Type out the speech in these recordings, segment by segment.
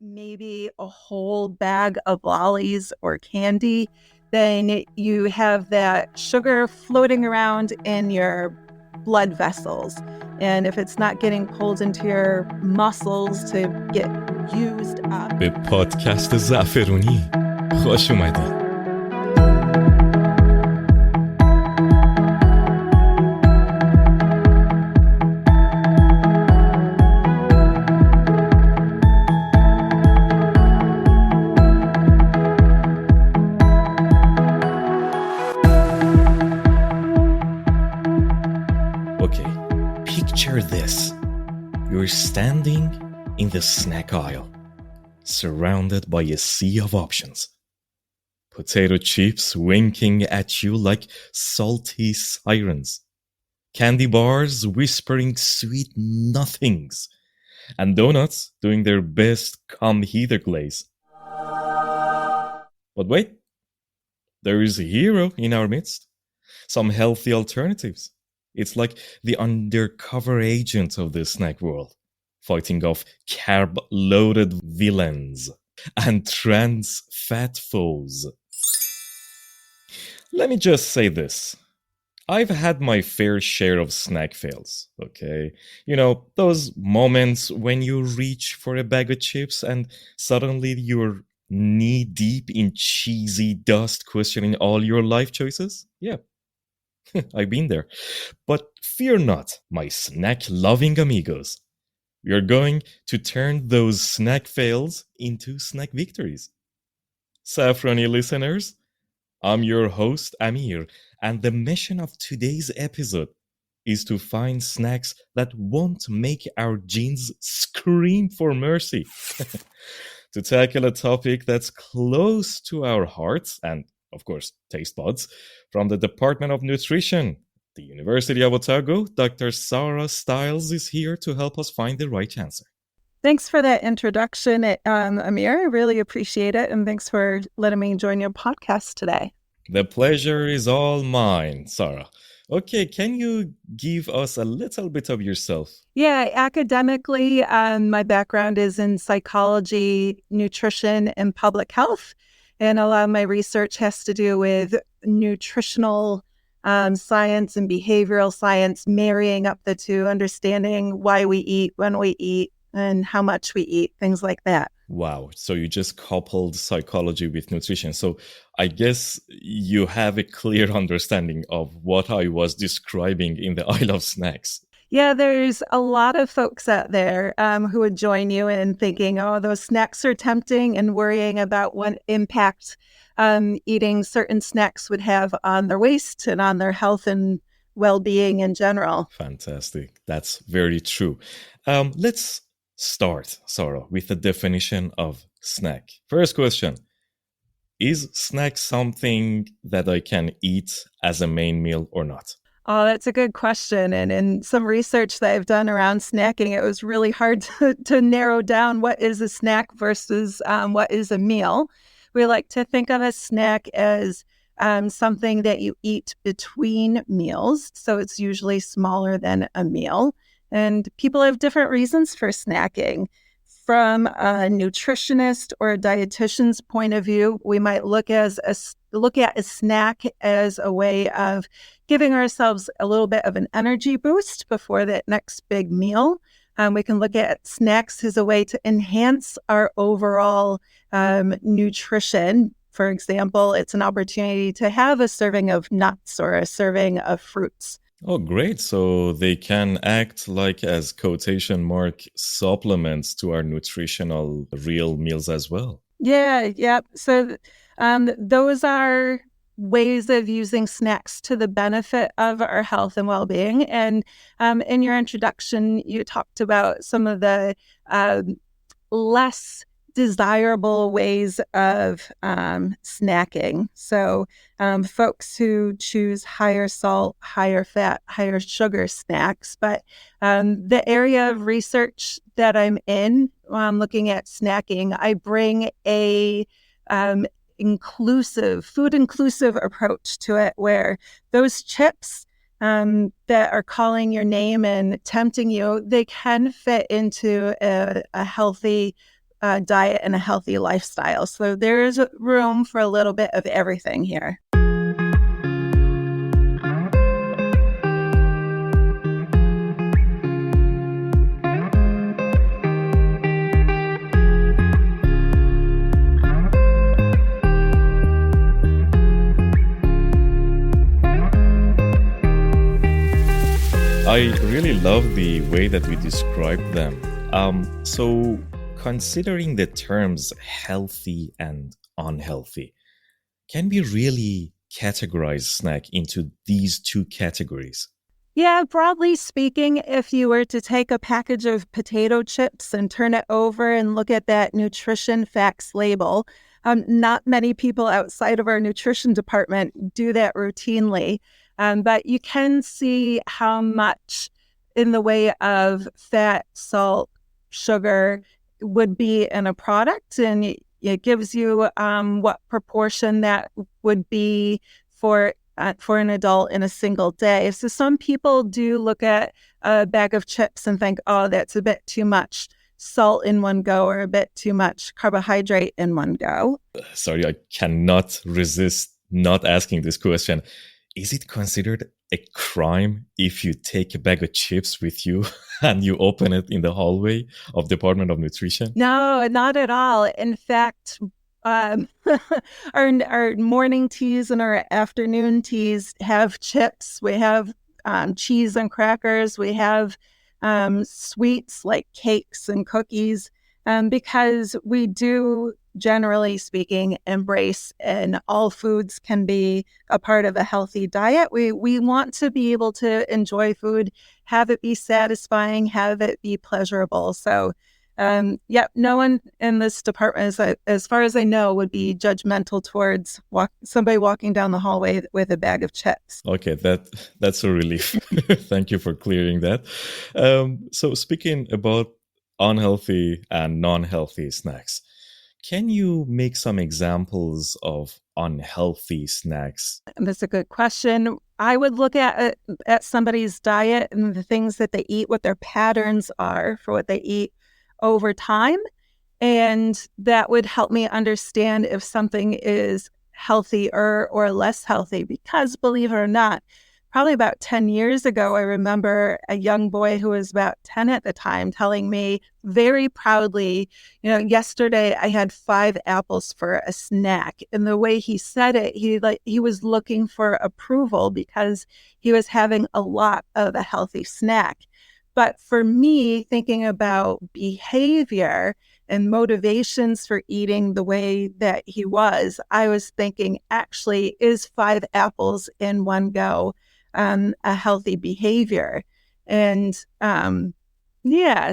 maybe a whole bag of lollies or candy, then you have that sugar floating around in your blood vessels. And if it's not getting pulled into your muscles to get used up. به پادکست زعفرونی خوش اومدید. Okay, picture this. You're standing in the snack aisle, surrounded by a sea of options. Potato chips winking at you like salty sirens. Candy bars whispering sweet nothings. And donuts doing their best come hither glaze. But wait, there is a hero in our midst. Some healthy alternatives. It's like the undercover agent of the snack world, fighting off carb-loaded villains and trans fat foes. Let me just say this. I've had my fair share of snack fails, okay? You know, those moments when you reach for a bag of chips and suddenly you're knee-deep in cheesy dust questioning all your life choices? Yeah. I've been there. But fear not, my snack-loving amigos. We are going to turn those snack fails into snack victories. Saffrony listeners, I'm your host, Amir, and the mission of today's episode is to find snacks that won't make our genes scream for mercy. To tackle a topic that's close to our hearts and, of course, taste buds, from the Department of Nutrition, the University of Otago, Dr. Sara Styles is here to help us find the right answer. Thanks for that introduction, Amir. I really appreciate it. And thanks for letting me join your podcast today. The pleasure is all mine, Sara. Okay, can you give us a little bit of yourself? Yeah, academically, my background is in psychology, nutrition, and public health. And a lot of my research has to do with nutritional science and behavioral science, marrying up the two, understanding why we eat, when we eat, and how much we eat, things like that. Wow. So you just coupled psychology with nutrition. So I guess you have a clear understanding of what I was describing in the aisle of snacks. Yeah, there's a lot of folks out there who would join you in thinking, oh, those snacks are tempting, and worrying about what impact eating certain snacks would have on their waist and on their health and well-being in general. Fantastic. That's very true. Let's start, Sara, with the definition of snack. First question. Is snack something that I can eat as a main meal or not? Oh, that's a good question. And in some research that I've done around snacking, it was really hard to narrow down what is a snack versus what is a meal. We like to think of a snack as something that you eat between meals. So it's usually smaller than a meal. And people have different reasons for snacking. From a nutritionist or a dietitian's point of view, we might look at a snack as a way of giving ourselves a little bit of an energy boost before that next big meal. We can look at snacks as a way to enhance our overall nutrition. For example, it's an opportunity to have a serving of nuts or a serving of fruits. Oh, great. So they can act like as quotation mark supplements to our nutritional real meals as well. Yeah. So those are ways of using snacks to the benefit of our health and well-being. And in your introduction, you talked about some of the less desirable ways of snacking. So folks who choose higher salt, higher fat, higher sugar snacks. But the area of research that I'm in, looking at snacking, I bring a food inclusive approach to it, where those chips that are calling your name and tempting you, they can fit into a healthy diet and a healthy lifestyle. So there is room for a little bit of everything here. I really love the way that we described them. So considering the terms healthy and unhealthy, can we really categorize snack into these two categories? Yeah, broadly speaking, if you were to take a package of potato chips and turn it over and look at that nutrition facts label, not many people outside of our nutrition department do that routinely. But you can see how much in the way of fat, salt, sugar would be in a product. And it gives you what proportion that would be for an adult in a single day. So some people do look at a bag of chips and think, oh, that's a bit too much salt in one go or a bit too much carbohydrate in one go. Sorry, I cannot resist not asking this question. Is it considered a crime if you take a bag of chips with you and you open it in the hallway of Department of Nutrition? No, not at all. In fact, our morning teas and our afternoon teas have chips. We have cheese and crackers. We have sweets like cakes and cookies, because we do, generally speaking, embrace, and all foods can be a part of a healthy diet. We want to be able to enjoy food, have it be satisfying, have it be pleasurable. So, no one in this department, as far as I know, would be judgmental towards somebody walking down the hallway with a bag of chips. Okay, that's a relief. Thank you for clearing that. So speaking about unhealthy and non-healthy snacks, can you make some examples of unhealthy snacks? That's a good question. I would look at somebody's diet and the things that they eat, what their patterns are for what they eat over time. And that would help me understand if something is healthier or less healthy. Because believe it or not, probably about 10 years ago, I remember a young boy who was about 10 at the time telling me very proudly, yesterday I had 5 apples for a snack. And the way he said it, he was looking for approval because he was having a lot of a healthy snack. But for me, thinking about behavior and motivations for eating the way that he was, I was thinking, actually, is 5 apples in one go a healthy behavior? And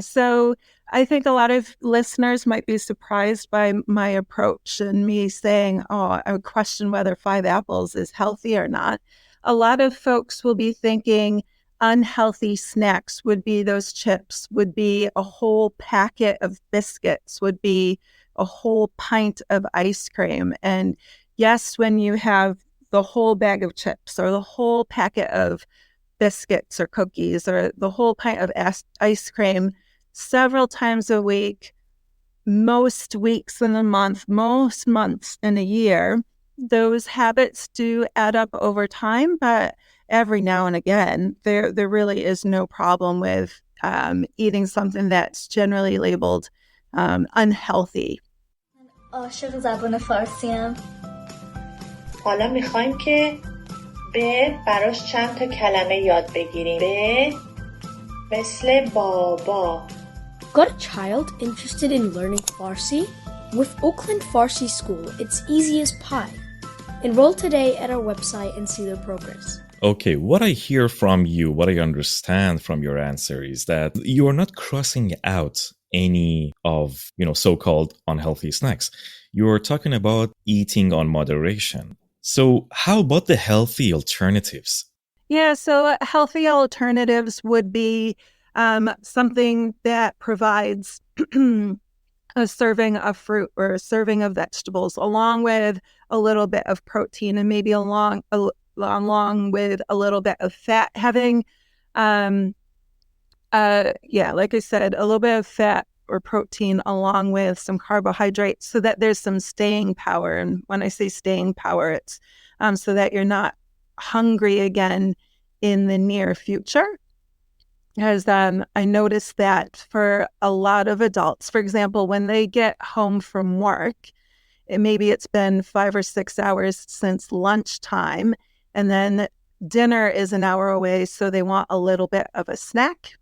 so I think a lot of listeners might be surprised by my approach and me saying, oh, I would question whether 5 apples is healthy or not. A lot of folks will be thinking unhealthy snacks would be those chips, would be a whole packet of biscuits, would be a whole pint of ice cream. And yes, when you have the whole bag of chips or the whole packet of biscuits or cookies or the whole pint of ice cream several times a week, most weeks in a month, most months in a year, those habits do add up over time. But every now and again, there really is no problem with eating something that's generally labeled unhealthy. عاشق زبان فارسیم. حالا میخوایم که براش چند تا کلمه یاد بگیریم. مثل بابا. Got a child interested in learning Farsi? With Oakland Farsi School, it's easy as pie. Enroll today at our website and see their progress. Okay, what I hear from you, what I understand from your answer is that you are not crossing out any of, so-called unhealthy snacks. You're talking about eating on moderation. So how about the healthy alternatives? Yeah, so healthy alternatives would be something that provides a serving of fruit or a serving of vegetables along with a little bit of protein and maybe along with a little bit of fat. Having, like I said, a little bit of fat, or protein along with some carbohydrates so that there's some staying power. And when I say staying power, it's so that you're not hungry again in the near future. Because I noticed that for a lot of adults, for example, when they get home from work, maybe it's been 5 or 6 hours since lunchtime, and then dinner is an hour away, so they want a little bit of a snack.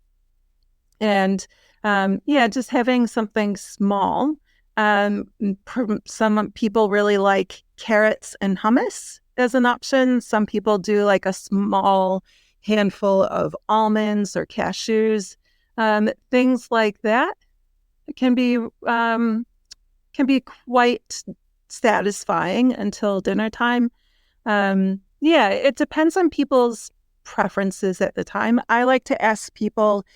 And just having something small. Some people really like carrots and hummus as an option. Some people do like a small handful of almonds or cashews. Things like that can be quite satisfying until dinner time. It depends on people's preferences at the time. I like to ask people,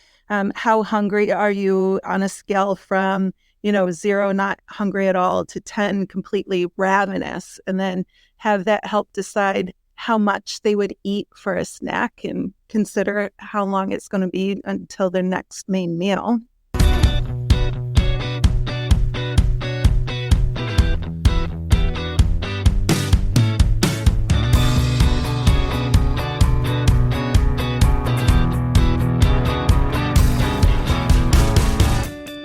how hungry are you on a scale from 0, not hungry at all, to 10, completely ravenous, and then have that help decide how much they would eat for a snack and consider how long it's going to be until their next main meal.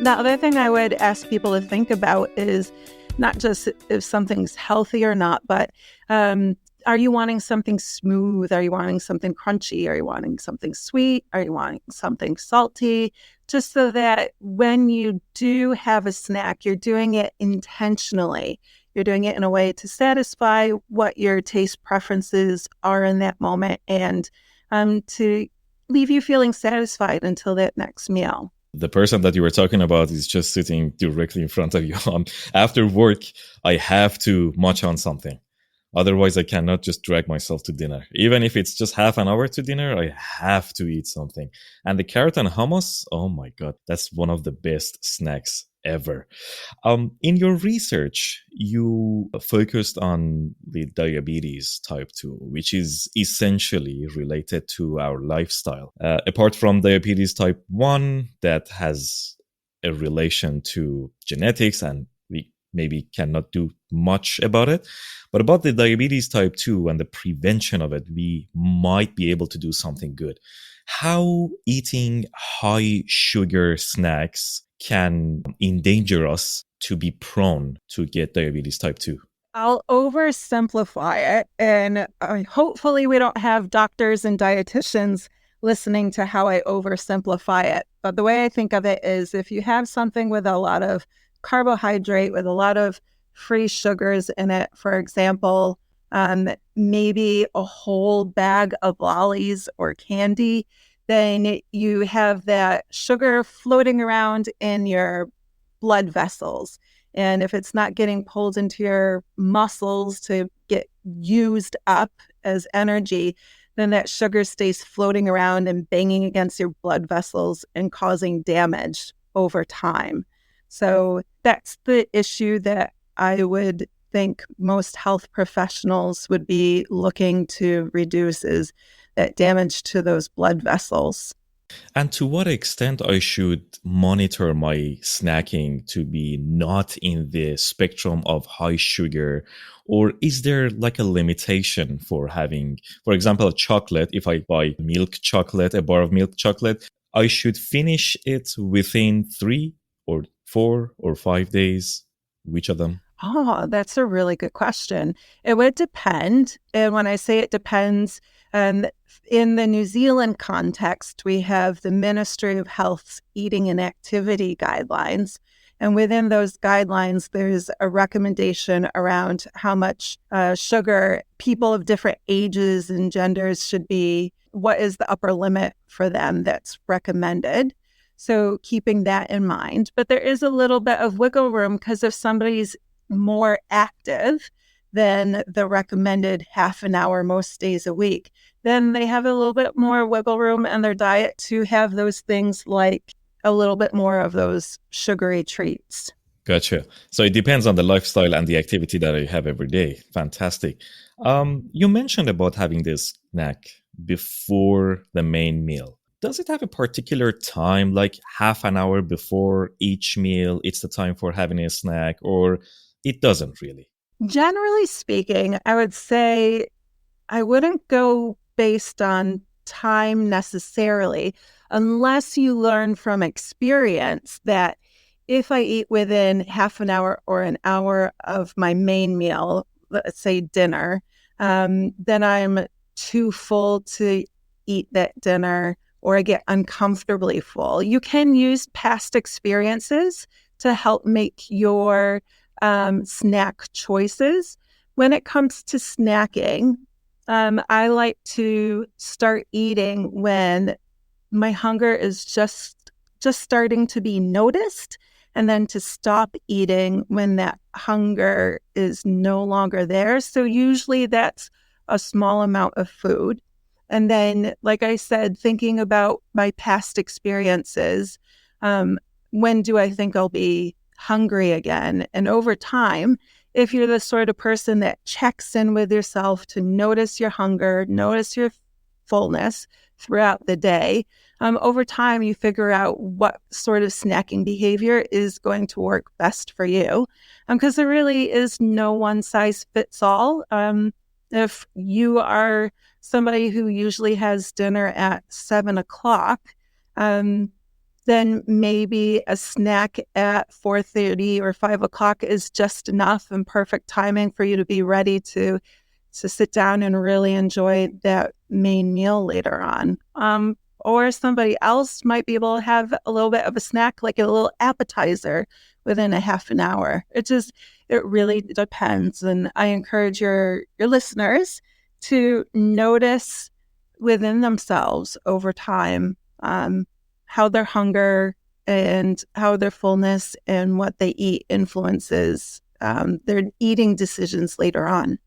The other thing I would ask people to think about is not just if something's healthy or not, but are you wanting something smooth? Are you wanting something crunchy? Are you wanting something sweet? Are you wanting something salty? Just so that when you do have a snack, you're doing it intentionally. You're doing it in a way to satisfy what your taste preferences are in that moment and to leave you feeling satisfied until that next meal. The person that you were talking about is just sitting directly in front of you. After work, I have to munch on something. Otherwise, I cannot just drag myself to dinner. Even if it's just half an hour to dinner, I have to eat something. And the carrot and hummus, oh my God, that's one of the best snacks ever. In your research, you focused on the diabetes type 2, which is essentially related to our lifestyle. Apart from diabetes type 1, that has a relation to genetics, and we maybe cannot do much about it. But about the diabetes type 2 and the prevention of it, we might be able to do something good. How eating high sugar snacks can endanger us to be prone to get diabetes type 2? I'll oversimplify it, and hopefully we don't have doctors and dietitians listening to how I oversimplify it. But the way I think of it is if you have something with a lot of carbohydrate, with a lot of free sugars in it, for example, maybe a whole bag of lollies or candy, then you have that sugar floating around in your blood vessels. And if it's not getting pulled into your muscles to get used up as energy, then that sugar stays floating around and banging against your blood vessels and causing damage over time. So that's the issue that I would think most health professionals would be looking to reduce, is that damage to those blood vessels. And to what extent I should monitor my snacking to be not in the spectrum of high sugar? Or is there like a limitation for having, for example, chocolate? If I buy milk chocolate, a bar of milk chocolate, I should finish it within 3 or 4 or 5 days. Which of them? Oh, that's a really good question. It would depend. And when I say it depends, in the New Zealand context, we have the Ministry of Health's Eating and Activity Guidelines. And within those guidelines, there's a recommendation around how much sugar people of different ages and genders should be, what is the upper limit for them that's recommended. So keeping that in mind. But there is a little bit of wiggle room, because if somebody's more active than the recommended half an hour most days a week, then they have a little bit more wiggle room in their diet to have those things like a little bit more of those sugary treats. Gotcha. So it depends on the lifestyle and the activity that I have every day. Fantastic. You mentioned about having this snack before the main meal. does it have a particular time, like half an hour before each meal, it's the time for having a snack, or it doesn't really? Generally speaking, I would say I wouldn't go based on time necessarily, unless you learn from experience that if I eat within half an hour or an hour of my main meal, let's say dinner, then I'm too full to eat that dinner, or I get uncomfortably full. You can use past experiences to help make your snack choices. When it comes to snacking, I like to start eating when my hunger is just starting to be noticed, and then to stop eating when that hunger is no longer there. So usually that's a small amount of food. And then, like I said, thinking about my past experiences, when do I think I'll be hungry again? And over time, if you're the sort of person that checks in with yourself to notice your hunger, notice your fullness throughout the day, over time you figure out what sort of snacking behavior is going to work best for you. Because there really is no one size fits all. If you are somebody who usually has dinner at 7:00, then maybe a snack at 4:30 or 5:00 is just enough and perfect timing for you to be ready to sit down and really enjoy that main meal later on. Or somebody else might be able to have a little bit of a snack, like a little appetizer within a half an hour. It really depends. And I encourage your listeners to notice within themselves over time how their hunger and how their fullness and what they eat influences their eating decisions later on.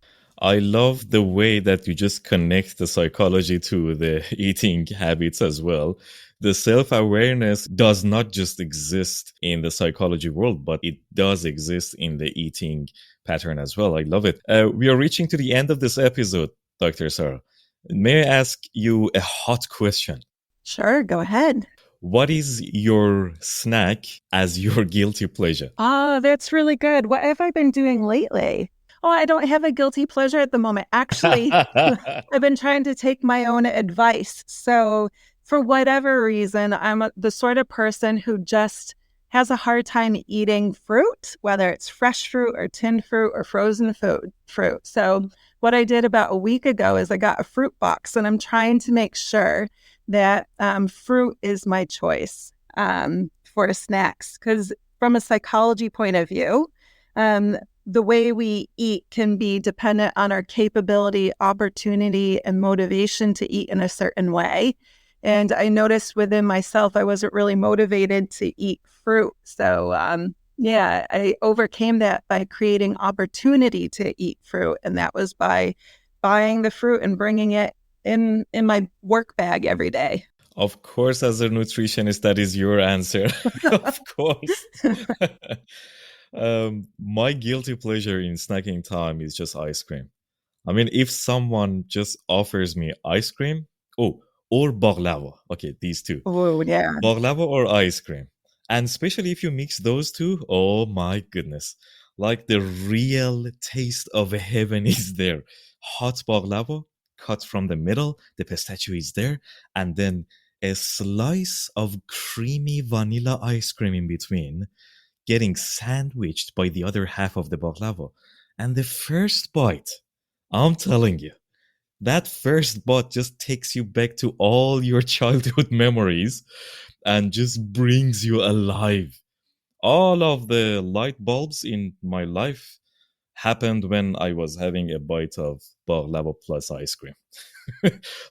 I love the way that you just connect the psychology to the eating habits as well. The self-awareness does not just exist in the psychology world, but it does exist in the eating pattern as well. I love it. We are reaching to the end of this episode, Dr. Sara. May I ask you a hot question? Sure, go ahead. What is your snack as your guilty pleasure? Oh, that's really good. What have I been doing lately? Oh, I don't have a guilty pleasure at the moment. Actually, I've been trying to take my own advice. So for whatever reason, I'm the sort of person who just has a hard time eating fruit, whether it's fresh fruit or tinned fruit or frozen fruit. So what I did about a week ago is I got a fruit box, and I'm trying to make sure that fruit is my choice for snacks. Because from a psychology point of view, the way we eat can be dependent on our capability, opportunity, and motivation to eat in a certain way. And I noticed within myself, I wasn't really motivated to eat fruit. So, I overcame that by creating opportunity to eat fruit. And that was by buying the fruit and bringing it in my work bag every day. Of course, as a nutritionist, that is your answer. Of course. My guilty pleasure in snacking time is just ice cream. I mean, if someone just offers me ice cream, or baklava. Okay, these two. Oh, yeah. Baklava or ice cream. And especially if you mix those two, oh my goodness. Like the real taste of heaven is there. Hot baklava, cut from the middle, the pistachio is there, and then a slice of creamy vanilla ice cream in between, getting sandwiched by the other half of the baklava. And the first bite, I'm telling you, that first bite just takes you back to all your childhood memories and just brings you alive. All of the light bulbs in my life happened when I was having a bite of baklava plus ice cream.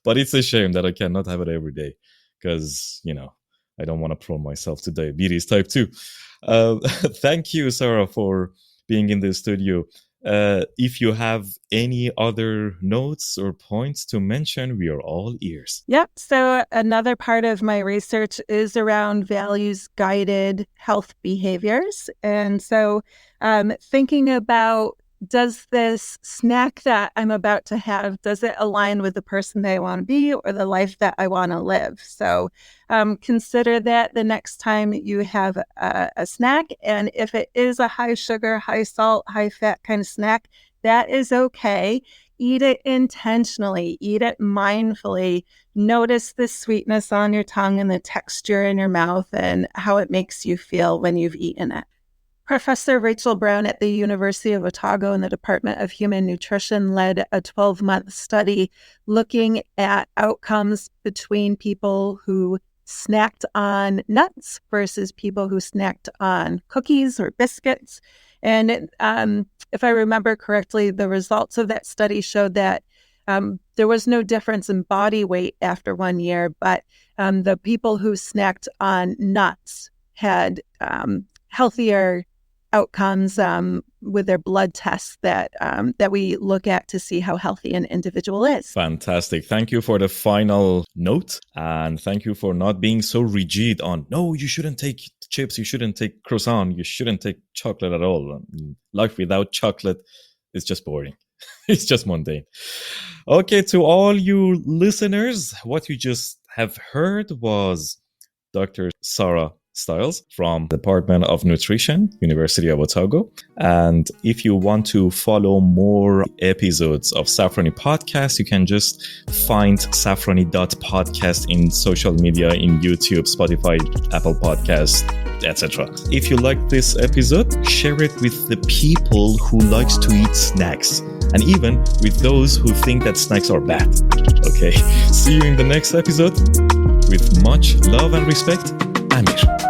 But it's a shame that I cannot have it every day because, I don't want to prone myself to diabetes type 2. Thank you, Sara, for being in the studio. If you have any other notes or points to mention, we are all ears. Yep. So another part of my research is around values-guided health behaviors. And so thinking about does this snack that I'm about to have, does it align with the person that I want to be or the life that I want to live? So consider that the next time you have a snack. And if it is a high sugar, high salt, high fat kind of snack, that is okay. Eat it intentionally, eat it mindfully. Notice the sweetness on your tongue and the texture in your mouth and how it makes you feel when you've eaten it. Professor Rachel Brown at the University of Otago in the Department of Human Nutrition led a 12-month study looking at outcomes between people who snacked on nuts versus people who snacked on cookies or biscuits. And if I remember correctly, the results of that study showed that there was no difference in body weight after 1 year, but the people who snacked on nuts had healthier outcomes with their blood tests that we look at to see how healthy an individual is. Fantastic. Thank you for the final note. And thank you for not being so rigid on, no, you shouldn't take chips, you shouldn't take croissant, you shouldn't take chocolate at all. Life without chocolate is just boring. It's just mundane. Okay, to all you listeners, what you just have heard was Dr. Sara Styles from the Department of Nutrition, University of Otago. And if you want to follow more episodes of Safrani Podcast, you can just find safrani.podcast in social media, in YouTube, Spotify, Apple Podcasts, etc. If you like this episode, share it with the people who likes to eat snacks, and even with those who think that snacks are bad. Okay, see you in the next episode. With much love and respect, Amir.